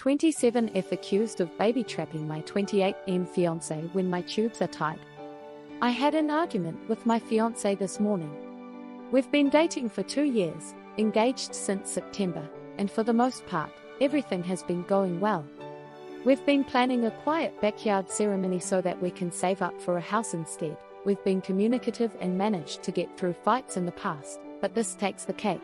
27F accused of baby-trapping my 28M fiancé when my tubes are tied. I had an argument with my fiancé this morning. We've been dating for 2 years, engaged since September, and for the most part, everything has been going well. We've been planning a quiet backyard ceremony so that we can save up for a house instead. We've been communicative and managed to get through fights in the past, but this takes the cake.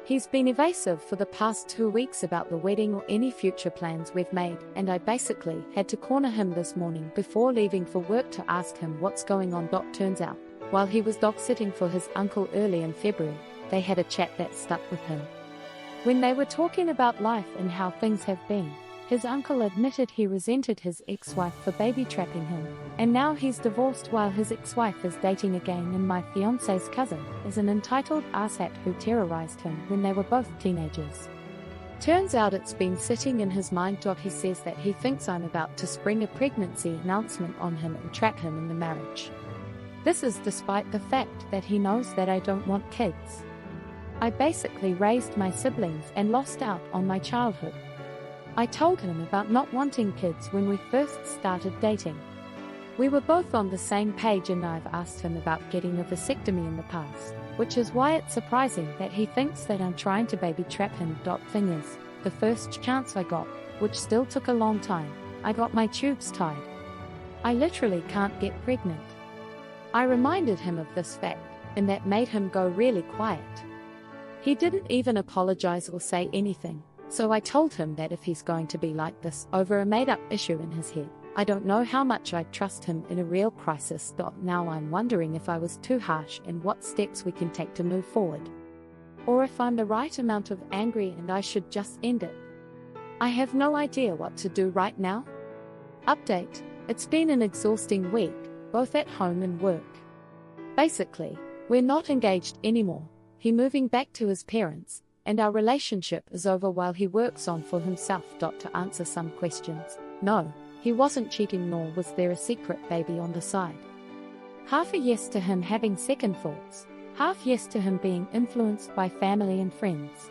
He's been evasive for the past 2 weeks about the wedding or any future plans we've made, and I basically had to corner him this morning before leaving for work to ask him what's going on. Turns out, while he was dog-sitting for his uncle early in February, they had a chat that stuck with him. When they were talking about life and how things have been, his uncle admitted he resented his ex-wife for baby-trapping him, and now he's divorced while his ex-wife is dating again, and my fiancé's cousin is an entitled asshat who terrorized him when they were both teenagers. Turns out it's been sitting in his mind. He says that he thinks I'm about to spring a pregnancy announcement on him and trap him in the marriage. This is despite the fact that he knows that I don't want kids. I basically raised my siblings and lost out on my childhood. I told him about not wanting kids when we first started dating. We were both on the same page, and I've asked him about getting a vasectomy in the past, which is why it's surprising that he thinks that I'm trying to baby trap him. Thing is, the first chance I got, which still took a long time, I got my tubes tied. I literally can't get pregnant. I reminded him of this fact, and that made him go really quiet. He didn't even apologize or say anything. So I told him that if he's going to be like this over a made-up issue in his head, I don't know how much I'd trust him in a real crisis. Now I'm wondering if I was too harsh and what steps we can take to move forward. Or if I'm the right amount of angry and I should just end it. I have no idea what to do right now. Update: it's been an exhausting week, both at home and work. Basically, we're not engaged anymore, he moving back to his parents, and our relationship is over while he works on for himself. To answer some questions, no, he wasn't cheating, nor was there a secret baby on the side. Half a yes to him having second thoughts, half yes to him being influenced by family and friends.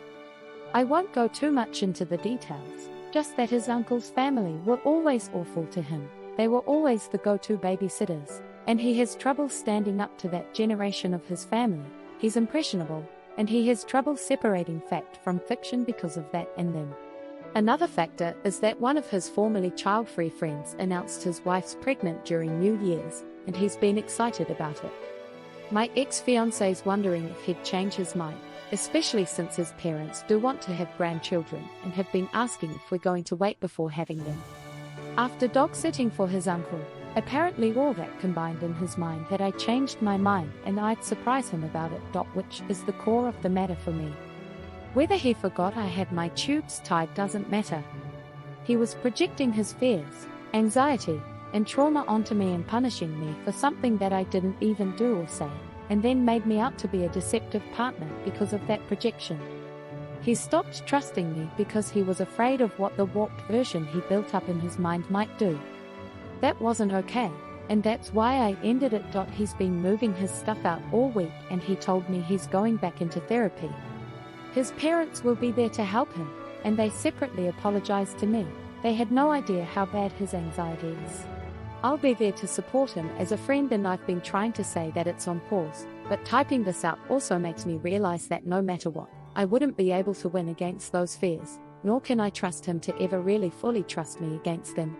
I won't go too much into the details, just that his uncle's family were always awful to him. They were always the go-to babysitters, and he has trouble standing up to that generation of his family. He's impressionable, and he has trouble separating fact from fiction because of that in them. Another factor is that one of his formerly child-free friends announced his wife's pregnant during New Year's, and he's been excited about it. My ex-fiancé's wondering if he'd change his mind, especially since his parents do want to have grandchildren and have been asking if we're going to wait before having them. After dog-sitting for his uncle, apparently all that combined in his mind that I changed my mind and I'd surprise him about it. Which is the core of the matter for me. Whether he forgot I had my tubes tied doesn't matter. He was projecting his fears, anxiety, and trauma onto me and punishing me for something that I didn't even do or say, and then made me out to be a deceptive partner because of that projection. He stopped trusting me because he was afraid of what the warped version he built up in his mind might do. That wasn't okay, and that's why I ended it. He's been moving his stuff out all week, and he told me he's going back into therapy. His parents will be there to help him, and they separately apologized to me. They had no idea how bad his anxiety is. I'll be there to support him as a friend, and I've been trying to say that it's on pause, but typing this out also makes me realize that no matter what, I wouldn't be able to win against those fears, nor can I trust him to ever really fully trust me against them.